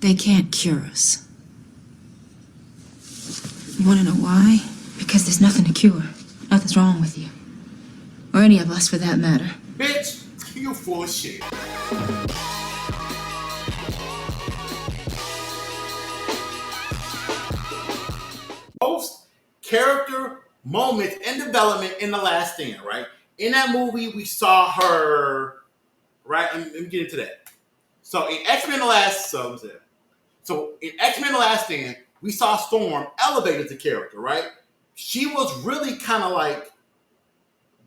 They can't cure us. You want to know why? Because there's nothing to cure. Nothing's wrong with you. Or any of us, for that matter. Bitch, you full of shit. Most character moments and development in The Last Stand, right? In that movie, we saw her, right? Let me get into that. So in X-Men The Last Stand, we saw Storm elevated the character, right? She was really kind of like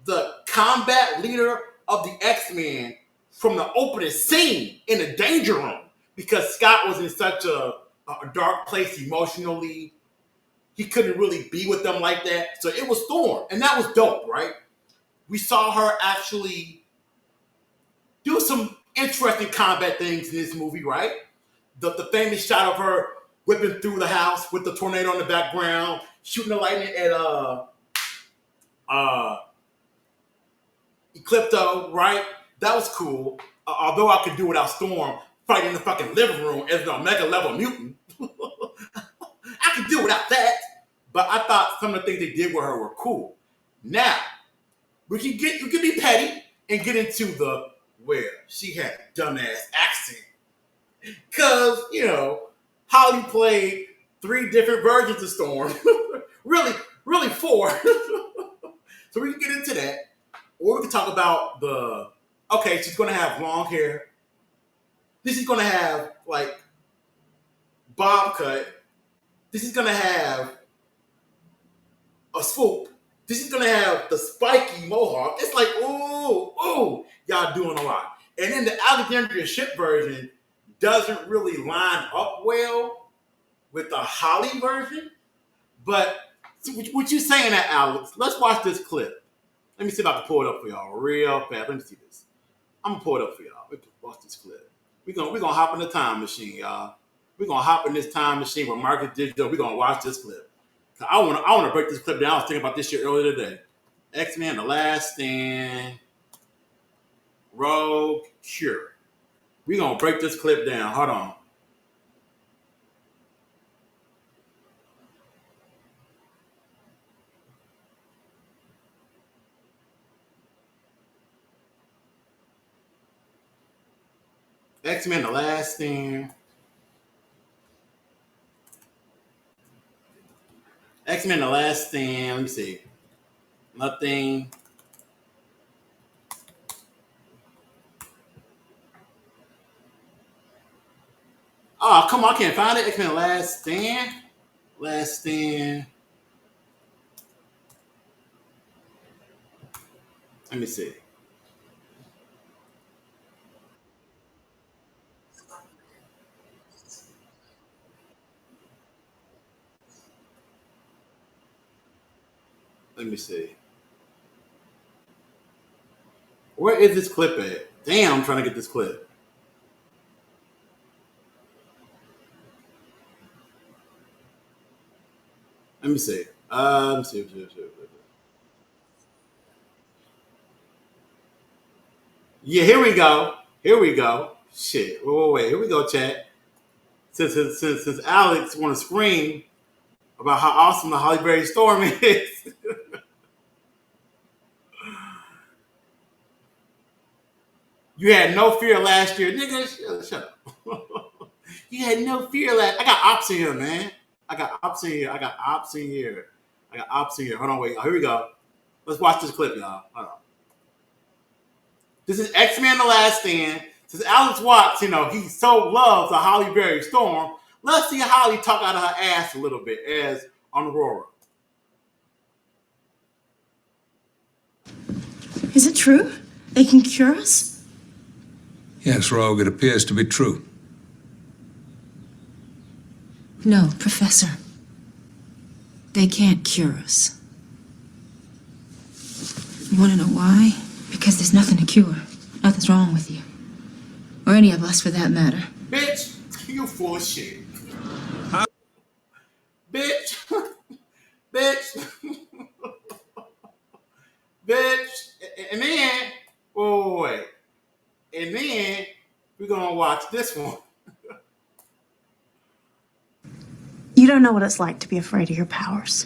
the combat leader of the X-Men from the opening scene in the Danger Room, because Scott was in such a dark place emotionally. He couldn't really be with them like that. So it was Storm, and that was dope, right? We saw her actually do some interesting combat things in this movie, right? The famous shot of her whipping through the house with the tornado in the background, shooting the lightning at Eclipto, right? That was cool. Although I could do without Storm fighting in the fucking living room as an Omega level mutant. I could do without that. But I thought some of the things they did with her were cool. Now, you can be petty and get into the where she had a dumbass accent. Because, Holly played 3 different versions of Storm. really 4. So we can get into that. Or we can talk about she's going to have long hair. This is going to have, like, bob cut. This is going to have a swoop. This is going to have the spiky mohawk. It's like, ooh, y'all doing a lot. And then the Alexandria ship version doesn't really line up well with the Holly version. But what you saying that, Alex? Let's watch this clip. Let me see if I can pull it up for y'all real fast. Let me see this. I'm gonna pull it up for y'all. Let's watch this clip. We're gonna hop in the time machine, y'all. We're gonna hop in this time machine with Marcus Digital. We're gonna watch this clip. I wanna break this clip down. I was thinking about this shit earlier today. X-Men: The Last Stand, Rogue, Cure. We're gonna break this clip down. Hold on. X-Men: The Last Stand. X-Men: The Last Stand. Let me see. Nothing. Oh, come on. I can't find it. X-Men: Last Stand. Last Stand. Let me see. Let me see. Where is this clip at? Damn, I'm trying to get this clip. Let me see. Let me see. Yeah, here we go. Shit. Wait. Here we go, chat. Since Alex want to scream about how awesome the Holly Berry Storm is. You had no fear last year. Nigga, shut up. You had no fear last. I got ops in here, man. I got ops in here. Hold on, wait. Here we go. Let's watch this clip, y'all. Hold on. This is X-Men: The Last Stand. Since Alex Watts, he so loves the Holly Berry Storm, let's see Holly talk out of her ass a little bit as Aurora. Is it true? They can cure us? Yes, Rogue, it appears to be true. No, Professor. They can't cure us. You want to know why? Because there's nothing to cure. Nothing's wrong with you. Or any of us, for that matter. Bitch, you full of shit. Huh? Bitch. Bitch. And then, wait. And then we're gonna watch this one. You don't know what it's like to be afraid of your powers.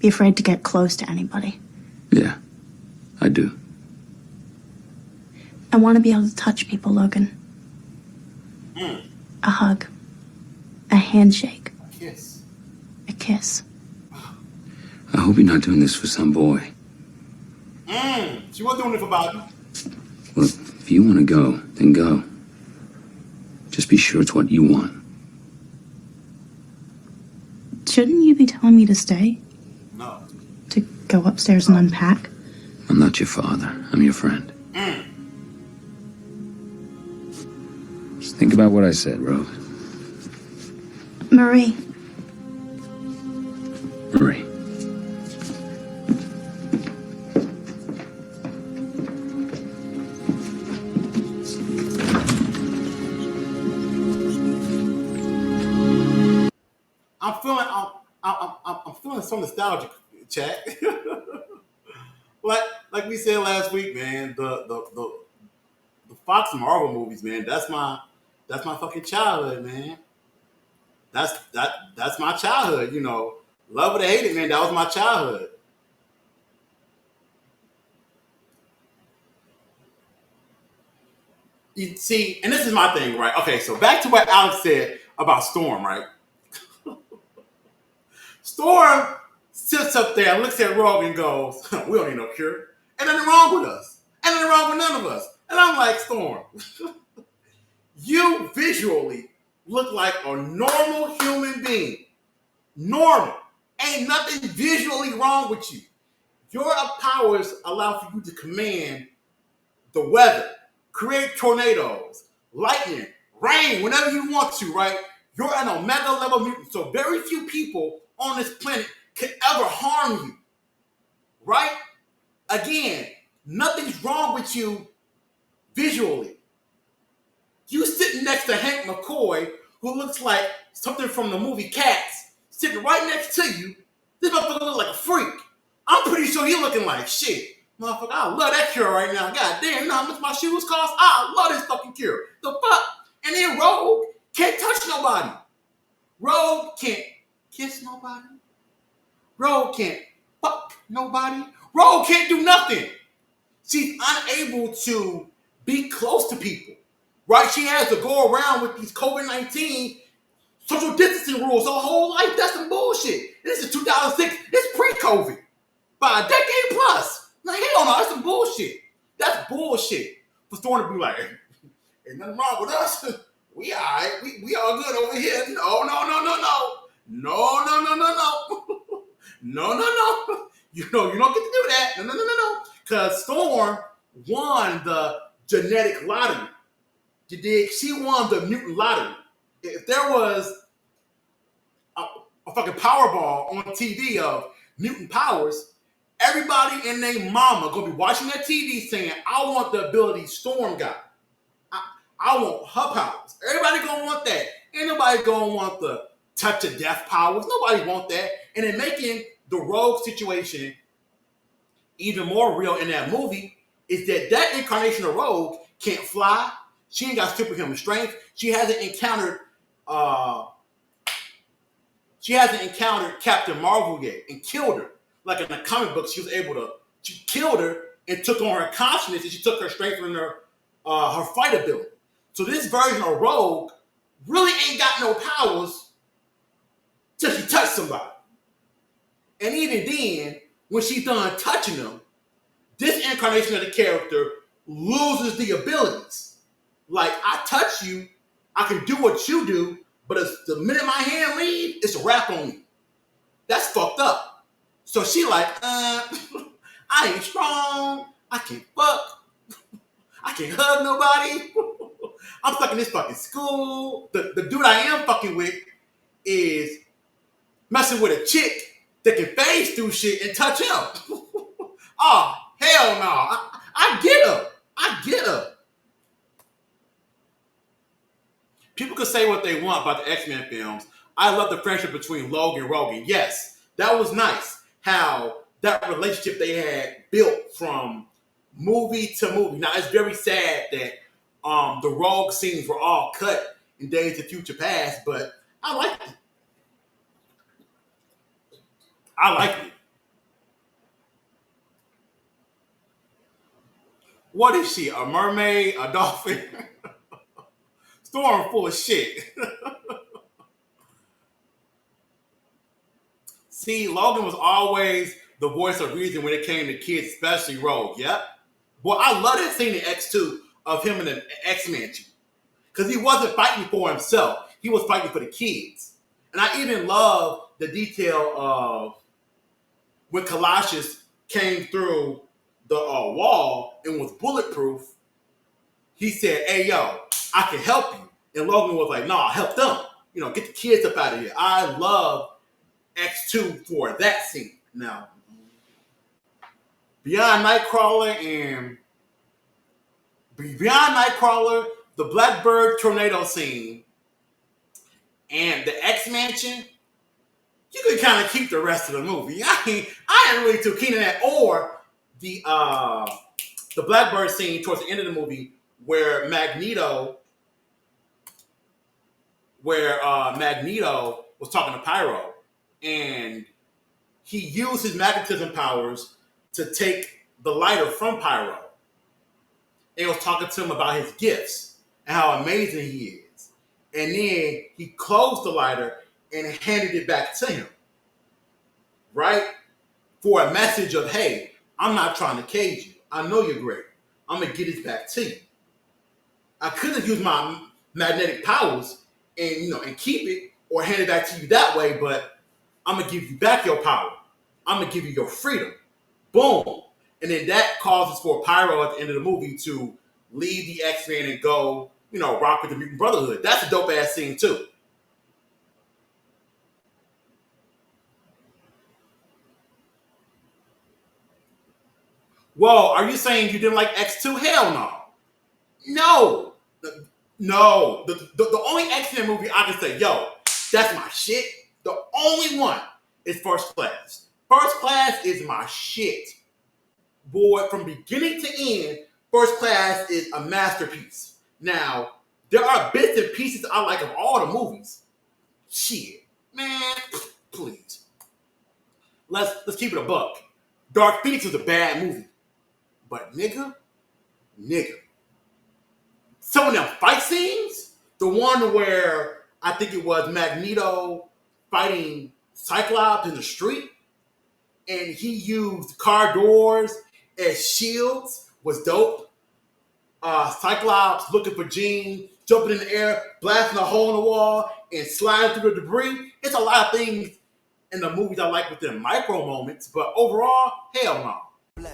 Be afraid to get close to anybody. Yeah, I do. I want to be able to touch people, Logan. A hug. A handshake. Kiss. A kiss. I hope you're not doing this for some boy. She wasn't doing it for Bobby. Look, if you want to go, then go. Just be sure it's what you want. Shouldn't you be telling me to stay? No. To go upstairs and unpack? I'm not your father. I'm your friend. Just think about what I said, Rogue. Marie. Marie. I'm feeling so nostalgic, chat. like we said last week, man. The Fox Marvel movies, man. That's my fucking childhood, man. That's my childhood. You know, love it or hate it, man. That was my childhood. You see, and this is my thing, right? Okay, so back to what Alex said about Storm, right? Storm sits up there and looks at Rogue and goes, we don't need no cure. Ain't nothing wrong with us. Ain't nothing wrong with none of us. And I'm like, Storm, you visually look like a normal human being. Normal. Ain't nothing visually wrong with you. Your powers allow for you to command the weather, create tornadoes, lightning, rain, whenever you want to, right? You're an omega level mutant, so very few people on this planet can ever harm you, right? Again, nothing's wrong with you visually. You sitting next to Hank McCoy, who looks like something from the movie Cats, sitting right next to you. This motherfucker look like a freak. I'm pretty sure he looking like shit. Motherfucker, I love that cure right now. God damn, you know how much my shoes cost? I love this fucking cure. The fuck? And then Rogue can't touch nobody. Rogue can't kiss nobody. Rogue can't fuck nobody. Rogue can't do nothing. She's unable to be close to people. Right? She has to go around with these COVID-19 social distancing rules her whole life. That's some bullshit. This is 2006. It's pre-COVID. By a decade plus. Like, hell no, that's some bullshit. That's bullshit. For Storm to be like, ain't nothing wrong with us. We all right. We all good over here. No. No. You know, you don't get to do that. No. Because Storm won the genetic lottery. You dig? She won the mutant lottery. If there was a fucking Powerball on TV of mutant powers, everybody and their mama gonna be watching their TV saying, I want the ability Storm got. I want her powers. Everybody gonna want that. Ain't nobody gonna want the touch of death powers. Nobody want that. And in making the Rogue situation even more real in that movie is that incarnation of Rogue can't fly. She ain't got superhuman strength. She hasn't encountered Captain Marvel yet and killed her. Like in the comic book, she killed her and took on her consciousness, and she took her strength and her fight ability. So this version of Rogue really ain't got no powers till she touched somebody. And even then, when she's done touching them, this incarnation of the character loses the abilities. Like, I touch you, I can do what you do, but the minute my hand leaves, it's a wrap on me. That's fucked up. So she like, I ain't strong, I can't fuck, I can't hug nobody. I'm stuck in this fucking school. The dude I am fucking with is messing with a chick that can phase through shit and touch him. Oh, hell no. I get her. People can say what they want about the X-Men films. I love the friendship between Logan and Rogan. Yes, that was nice. How that relationship they had built from movie to movie. Now, it's very sad that the Rogue scenes were all cut in Days of Future Past, but I liked it. I like it. What is she? A mermaid? A dolphin? Storm full of shit. See, Logan was always the voice of reason when it came to kids, especially Rogue. Yep. Boy, I love that scene in X2 of him in the X-Men. Because he wasn't fighting for himself. He was fighting for the kids. And I even love the detail of when Colossus came through the wall and was bulletproof. He said, hey, yo, I can help you. And Logan was like, no, I'll help them. You know, get the kids up out of here. I love X2 for that scene. Now, Beyond Nightcrawler, the Blackbird tornado scene, and the X Mansion, you could kind of keep the rest of the movie. I ain't really too keen on that. Or the Blackbird scene towards the end of the movie where Magneto was talking to Pyro, and he used his magnetism powers to take the lighter from Pyro, and was talking to him about his gifts and how amazing he is. And then he closed the lighter and handed it back to him, right? For a message of, hey, I'm not trying to cage you. I know you're great. I'm going to get it back to you. I could have used my magnetic powers and keep it or hand it back to you that way, but I'm going to give you back your power. I'm going to give you your freedom. Boom. And then that causes for Pyro at the end of the movie to leave the X-Men and go, rock with the Mutant Brotherhood. That's a dope-ass scene, too. Whoa, are you saying you didn't like X2? Hell no. No. No. The only X-Men movie I can say, yo, that's my shit. The only one is First Class. First Class is my shit. Boy, from beginning to end, First Class is a masterpiece. Now, there are bits and pieces I like of all the movies. Shit. Man, please. Let's keep it a buck. Dark Phoenix was a bad movie. But nigga. Some of them fight scenes, the one where I think it was Magneto fighting Cyclops in the street, and he used car doors as shields, was dope. Cyclops looking for Jean, jumping in the air, blasting a hole in the wall, and sliding through the debris. It's a lot of things in the movies I like within micro moments, but overall, hell no.